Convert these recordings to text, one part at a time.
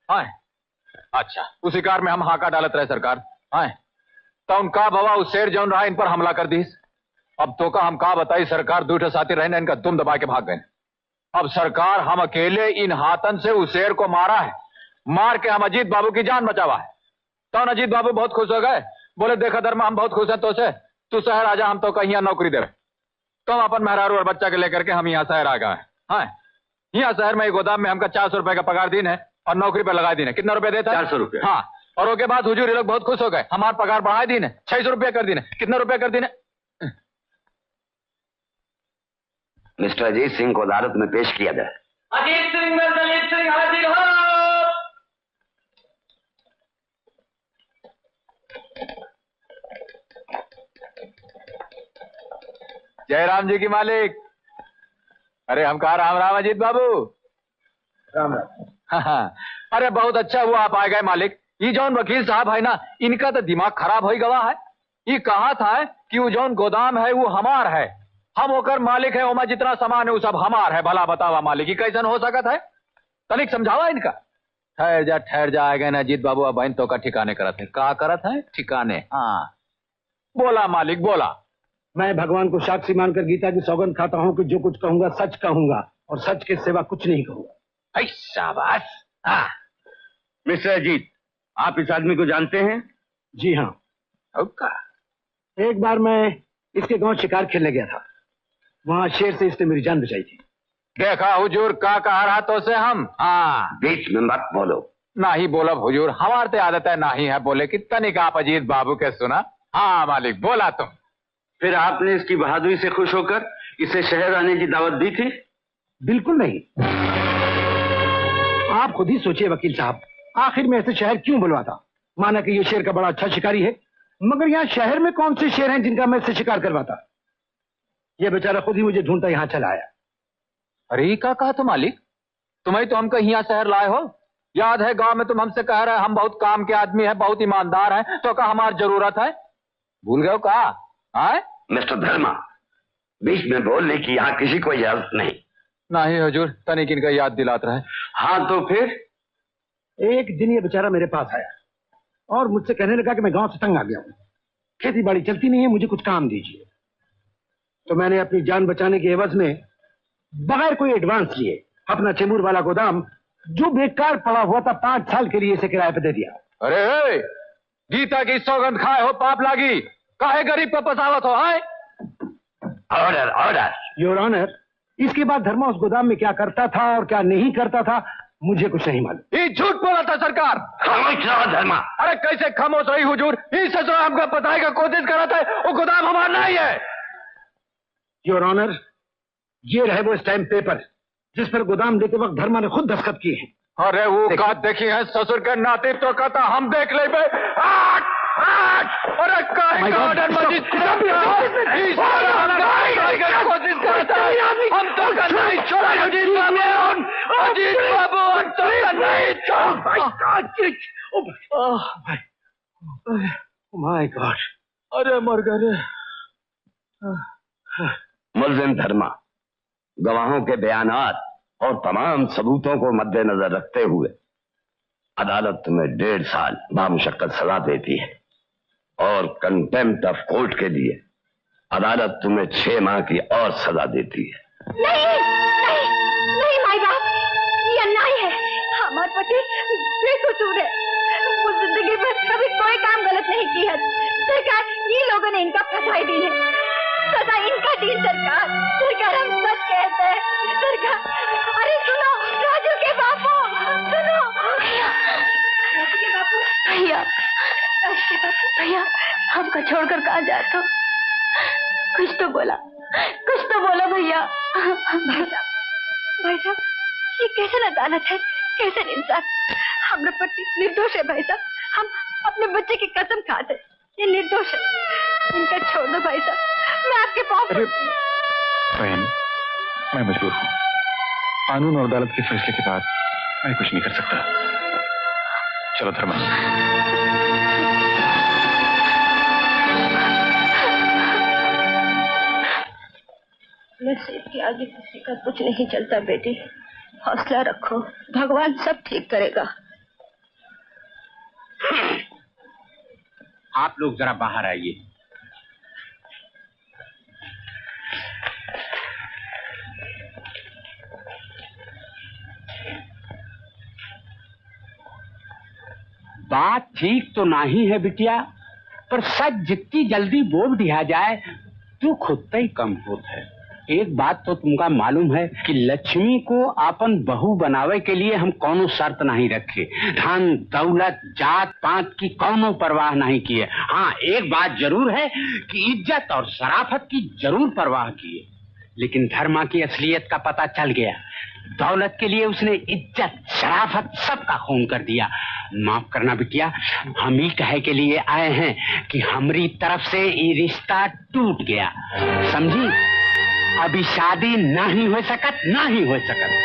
हाँ अच्छा, उसी कार में हम हाका डालत रहे सरकार। हाँ तो उनका भवा उस शेर जौन रहा इन पर हमला कर दी। अब तो का हम का बताई सरकार, दूठे साथी रहने इनका दुम दबा के भाग गए। अब सरकार हम अकेले इन हाथन से उस शेर को मारा है, मार के हम अजीत बाबू की जान बचावा है। तो अजीत बाबू बहुत खुश हो गए, बोले देखा धर्मा हम बहुत खुश हैं तो से, तू शहर आजा, हम तो कहीं यहाँ नौकरी दे रहे। तो हम अपन मेहरारू और बच्चा के लेकर के हम यहाँ शहर आ गए। हाँ यहाँ शहर में गोदाम में हमका 400 रुपए का पगार दिन है और नौकरी पे लगा दिन है। कितना रुपए देता है? 400 रुपए। हाँ और उसके बाद हुजूर ये लोग बहुत खुश हो गए, हमारा पगार बढ़ाए दिन है, 600 रुपया कर दिन है। कितना रुपया कर दिन है? मिस्टर अजीत सिंह को अदालत में पेश किया जाए। अजीत सिंह में दलीप सिंह हाजिर हो। जयराम जी की मालिक। अरे हम कहा राम राम अजीत बाबू। राम राम। हाँ अरे बहुत अच्छा हुआ आप आ गए मालिक। ये जौन वकील साहब है ना, इनका तो दिमाग खराब हो गवा है। ये कहा था कि वो जौन गोदाम है वो हमार है, हम होकर मालिक है, ओमा जितना सामान है वो सब हमार है। भला बतावा मालिक, ये कैसन हो सकता है? तनिक समझावा इनका। ठहर जा आएगा ना अजीत बाबू। अब बहन तो का ठिकाने करत है। का करत है? ठिकाने। हाँ बोला मालिक बोला। मैं भगवान को साक्षी मानकर गीता की सौगंध खाता हूँ कि जो कुछ कहूंगा सच कहूंगा और सच के सिवा कुछ नहीं कहूंगा। शाबाश। हाँ मिस्टर अजीत, आप इस आदमी को जानते हैं? जी हाँ। एक बार मैं इसके गांव शिकार खेलने गया था, वहां शेर से इसने मेरी जान बचाई थी। देखा हुजूर का कहा रहा तो से हम। हाँ बीच में मत बोलो। ना ही बोलब हुजूर, हमारे तो आदत है ना ही है बोले। कितना नहीं आप अजीत बाबू के सुना। हाँ मालिक बोला तुम। फिर आपने इसकी बहादुरी से खुश होकर इसे शहर आने की दावत दी थी? बिल्कुल नहीं। आप खुद ही सोचिए वकील साहब, आखिर में ऐसे शहर क्यों बुलवाता? माना कि ये शेर का बड़ा अच्छा शिकारी है, मगर यहाँ शहर में कौन से शेर हैं जिनका मैं इससे शिकार करवाता? ये बेचारा खुद ही मुझे ढूंढता यहाँ चला आया। अरे क्या कहा तो मालिक, तुम्हें तो हम कहीं यहाँ शहर लाए हो। याद है गांव में तुम हमसे कह रहे हम बहुत काम के आदमी है, बहुत ईमानदार हैं, तो कहा हमारी जरूरत है। भूल गए हो कहा? मिस्टर धर्मा, बीच में बोलने की यहाँ किसी को इजाजत नहीं। नहीं हुजूर, तनिक इनका याद दिलात रहे। हाँ तो फिर? एक दिन ये बेचारा मेरे पास आया और मुझसे कहने लगा कि मैं गांव से तंग आ गया हूँ, खेती बाड़ी चलती नहीं है, मुझे कुछ काम दीजिए। तो मैंने अपनी जान बचाने के एवज में बगैर कोई एडवांस लिए अपना चेंबूर वाला गोदाम जो बेकार पड़ा हुआ था 5 साल के लिए इसे किराए पे दे दिया। अरे गीता की सौगंध खाए हो पाप लागी, काहे गरीब पर पसावत हो? Order order your honour. इसके बाद धर्मा उस गोदाम में क्या करता था और क्या नहीं करता था मुझे कुछ नहीं मालूम। ये झूठ बोला था सरकार। खामोश रहो धर्मा। अरे कैसे खामोश रही हुजूर? इस ससुरा हमको बताने का कोशिश कर रहा था, वो गोदाम हमारा नहीं है। योर ऑनर, ये रहे वो स्टैम्प पेपर जिस पर गोदाम लेते वक्त धर्मा ने खुद दस्तखत किए हैं। अरे वो का देखी है ससुर के नाते तो कहता हम देख ले बे। अरे काहे का ऑर्डर मजीद कोशिश करता है, हम तो का नहीं छोड़ा अजीत बाबू। अजीत बाबू हम तो का नहीं छोड़ा। माय गॉड, अरे मर गए। मुल्जिम धर्मा, गवाहों के बयानात और तमाम सबूतों को मद्देनजर रखते हुए अदालत तुम्हें 1.5 साल बामुशक्कत सजा देती है और कंटेम्प्ट ऑफ कोर्ट के लिए अदालत तुम्हें 6 माह की और सजा देती है। नहीं नहीं नहीं माई बाप, ये अन्याय है। हमारे पति बेकसूर है, वो जिंदगी में कभी कोई काम गलत नहीं की है। सरकार ये लोगों ने इनका फंसाई दी है, सजा इनका दी। सरकार सरकार हम सच कहते हैं। सरकार अरे सुनो, राजू के बापू सुनो। भैया राजू के बापू, भैया राजू के बापू, भैया हमको छोड़कर कहाँ जाते हो? कुछ तो बोला, कुछ तो बोला भैया। भाई साहब ये कैसे अदालत है, कैसे इंसान? हमारे पति निर्दोष है भाई साहब, हम अपने बच्चे की कसम खाते, ये निर्दोष है। इनका छोड़ दो भाई साहब, मैं आपके पास। बहन मैं मजबूर हूँ, कानून और अदालत के फैसले के बाद मैं कुछ नहीं कर सकता। चलो धर्मा। नसीब के आगे किसी का कुछ नहीं चलता बेटी, हौसला रखो, भगवान सब ठीक करेगा। आप लोग जरा बाहर आइए। बात ठीक तो नहीं है बिटिया, पर सच जितनी जल्दी बोल दिया जाए तो खुद ही कम होता है। एक बात तो तुमका मालूम है कि लक्ष्मी को अपन बहू बनावे के लिए हम कौनो शर्त नहीं रखे, धन दौलत जात पात की कौनो परवाह नहीं किए। हाँ, एक बात जरूर है कि इज्जत और शराफत की जरूर परवाह किए। लेकिन धर्मा की असलियत का पता चल गया। दौलत के लिए उसने इज्जत शराफत सबका खून कर दिया। माफ करना बिटिया, हम ही कहे के लिए आए हैं कि हमारी तरफ से ये रिश्ता टूट गया, समझी? अभी शादी नहीं हो सकत, नहीं हो सकत।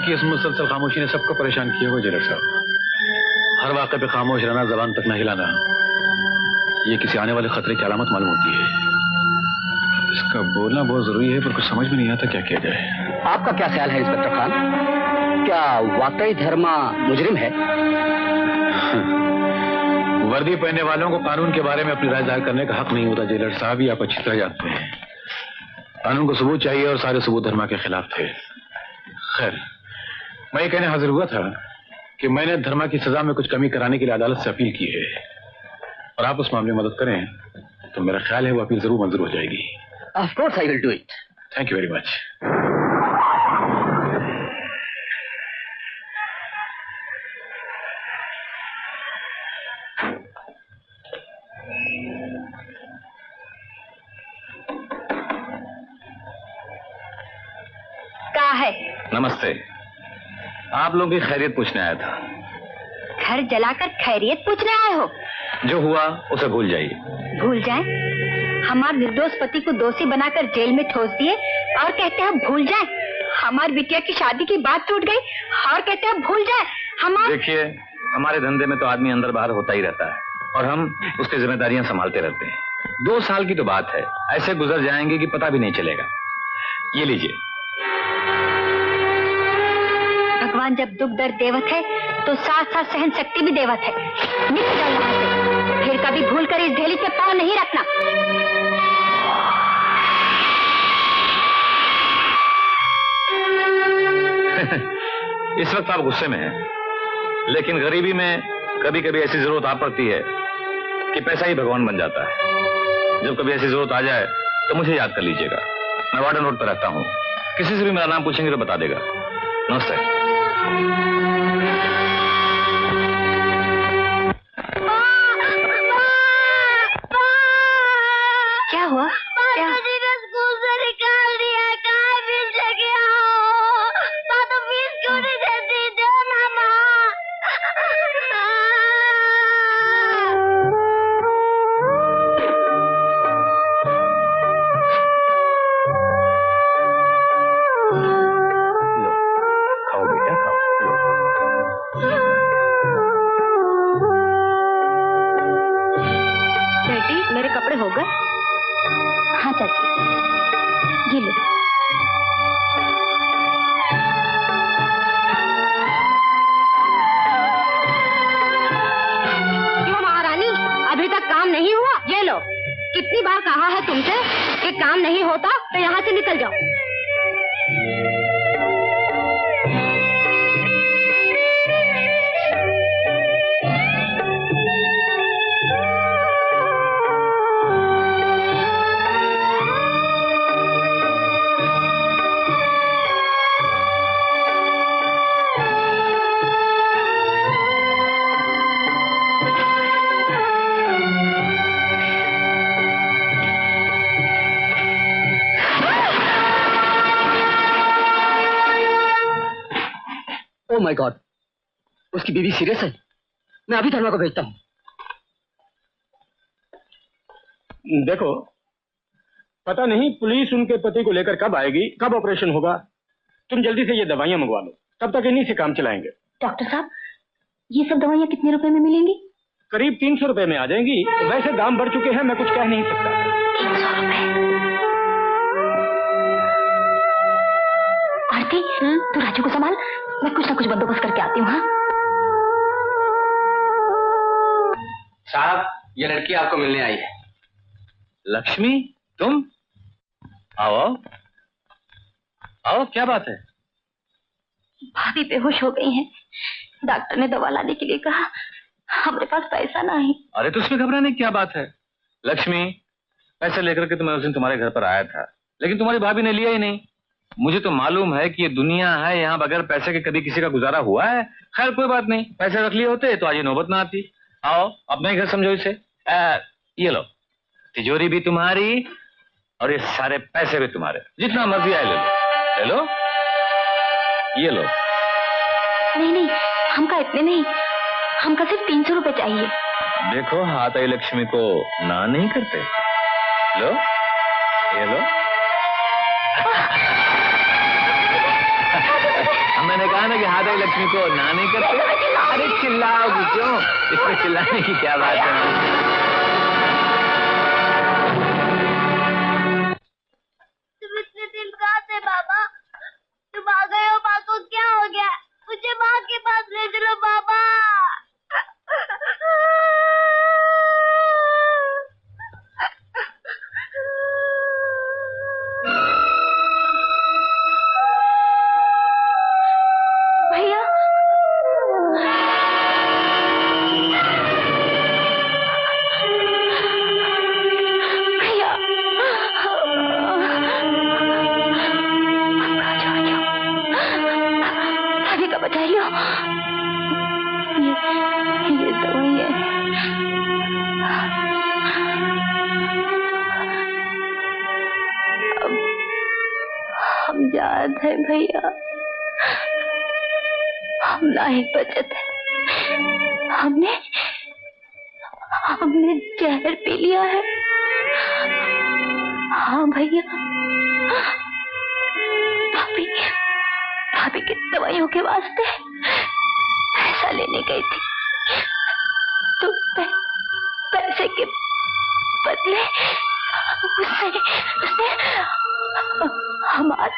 की इस मुसलसल खामोशी ने सबको परेशान किया हुआ जेलर साहब। हर वाक़े पे खामोश रहना, जबान तक न हिलाना, ये किसी आने वाले खतरे की अलामत मालूम होती है। इसका बोलना बहुत जरूरी है, पर कुछ समझ में नहीं आता क्या किया जाए। आपका क्या ख्याल है इंस्पेक्टर खान? क्या वाकई धर्मा मुजरिम है? वर्दी पहनने वालों को कानून के बारे में अपनी राय जाहिर करने का हक नहीं होता जेलर साहब, ये आप अच्छी तरह जानते हैं। कानून को सबूत चाहिए और सारे सबूत धर्मा के खिलाफ थे। खैर, मैं ये कहने हाजिर हुआ था कि मैंने धर्मा की सजा में कुछ कमी कराने के लिए अदालत से अपील की है, और आप उस मामले में मदद करें तो मेरा ख्याल है वो अपील जरूर मंजूर हो जाएगी। Of course I will do it. Thank you very much. क्या है? नमस्ते, आप लोगों की खैरियत पूछने आया था। घर जलाकर खैरियत पूछने आए हो? जो हुआ उसे भूल जाइए। भूल जाए? हमारे निर्दोष पति को दोषी बनाकर जेल में ठोस दिए और कहते हैं भूल जाए। हमारी बिटिया की शादी की बात टूट गई और कहते हैं भूल जाए। हमारे देखिए, हमारे धंधे में तो आदमी अंदर बाहर होता ही रहता है और हम उसकी जिम्मेदारियां संभालते रहते हैं। 2 साल की तो बात है, ऐसे गुजर जाएंगे कि पता भी नहीं चलेगा। ये लीजिए। भगवान जब दुख दर्द देवत है तो साथ साथ सहन शक्ति भी देवत है। निकल जाओ यहाँ से, फिर कभी भूल कर इस ढेली पे पाँव नहीं रखना। इस वक्त आप गुस्से में हैं, लेकिन गरीबी में कभी कभी ऐसी जरूरत आ पड़ती है कि पैसा ही भगवान बन जाता है। जब कभी ऐसी जरूरत आ जाए तो मुझे याद कर लीजिएगा। मैं वार्डन रोड पर रहता हूँ, किसी से भी मेरा नाम पूछेंगे तो बता देगा। नमस्ते। क्या हुआ? क्या? स्कूल से निकाल दिया, कहाँ फीस लेके आओ? माँ तो फीस क्यों नहीं देती? दो ना माँ। खाओ बेटा, खाओ। बेटी, मेरे कपड़े हो गए? हाँ चाची, ये लो। क्यों महारानी, अभी तक काम नहीं हुआ? ये लो। कितनी बार कहा है तुमसे कि काम नहीं होता तो यहाँ से निकल जाओ। ओह माय गॉड, उसकी बीवी सीरियस है। मैं अभी धर्मा को भेजता हूँ। देखो, पता नहीं पुलिस उनके पति को लेकर कब आएगी, कब ऑपरेशन होगा। तुम जल्दी से ये दवाइयां मंगवा लो, तब तक इन्हीं से काम चलाएंगे। डॉक्टर साहब, ये सब दवाइयां कितने रुपए में मिलेंगी? करीब 300 रुपए में आ जाएंगी। वैसे दाम बढ़ चुके हैं, मैं कुछ कह नहीं सकता। 300 रुपए? आरती, तू राजू को संभाल, मैं कुछ ना कुछ बंदोबस्त करके आती हूँ। हाँ साहब, ये लड़की आपको मिलने आई है। लक्ष्मी, तुम? आओ आओ आओ, क्या बात है? भाभी बेहोश हो गई हैं। डॉक्टर ने दवा लाने के लिए कहा, हमारे पास पैसा नहीं। अरे तो उसमें घबराने की क्या बात है? लक्ष्मी, पैसे लेकर के तो मैं उस दिन तुम्हारे घर पर आया था, लेकिन तुम्हारी भाभी ने लिया ही नहीं। मुझे तो मालूम है कि ये दुनिया है, यहाँ बगैर पैसे के कभी किसी का गुजारा हुआ है। खैर कोई बात नहीं, पैसे रख लिए होते तो आज ये नौबत ना आती। आओ, अपना ही घर समझो इसे। ये लो, तिजोरी भी तुम्हारी और ये सारे पैसे भी तुम्हारे, जितना मर्जी आए ले लो। ले लो, ये लो। नहीं नहीं, हमका इतने नहीं, हमका सिर्फ 300 रुपए चाहिए। देखो, हाथ आई लक्ष्मी को ना नहीं करते। लो, ये लो। मैंने कहा ना कि हाथ आई लक्ष्मी को ना नहीं करते। अरे चिल्लाओगी क्यों? इसमें चिल्लाने की क्या बात है? तुम इतने दिन कहाँ थे बाबा? तुम आ गए हो, माँ को क्या हो गया? मुझे माँ के पास ले चलो बाबा। भैया, भैया, भाभी का बचा लियो। ये दवाई है। अब हम याद है भैया, हम लायक बचत है। हमने जहर पी लिया है। हाँ भैया, भाभी की दवाइयों के वास्ते पैसा लेने गई थी, तो पैसे के बदले उसने हमारा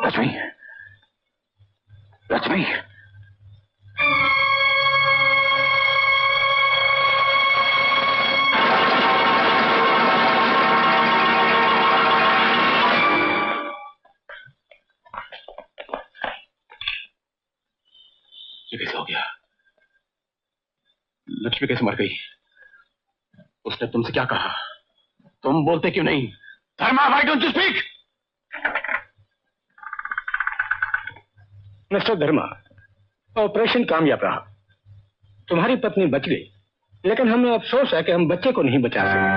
लक्ष्मी, लक्ष्मी, ये कैसे हो गया? लक्ष्मी कैसे मर गई? उसने तुमसे क्या कहा? तुम बोलते क्यों नहीं? Dharma, why don't you speak? Mister Dharma, operation कामयाब रहा। तुम्हारी पत्नी बच गई, लेकिन हमें अफसोस है कि हम बच्चे को नहीं बचा सके।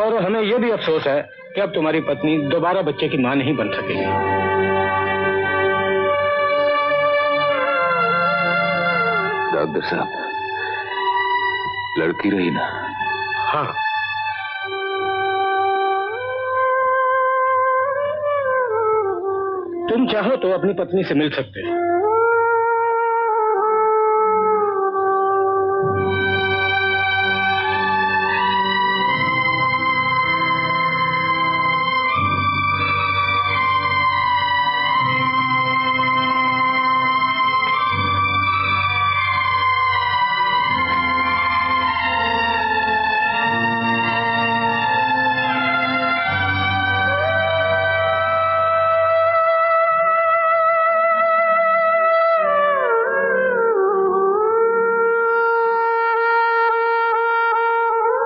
और हमें यह भी अफसोस है कि अब तुम्हारी पत्नी दोबारा बच्चे की मां नहीं बन सकेगी। डॉक्टर साहब, लड़की रही ना? हाँ, तुम चाहो तो अपनी पत्नी से मिल सकते हो।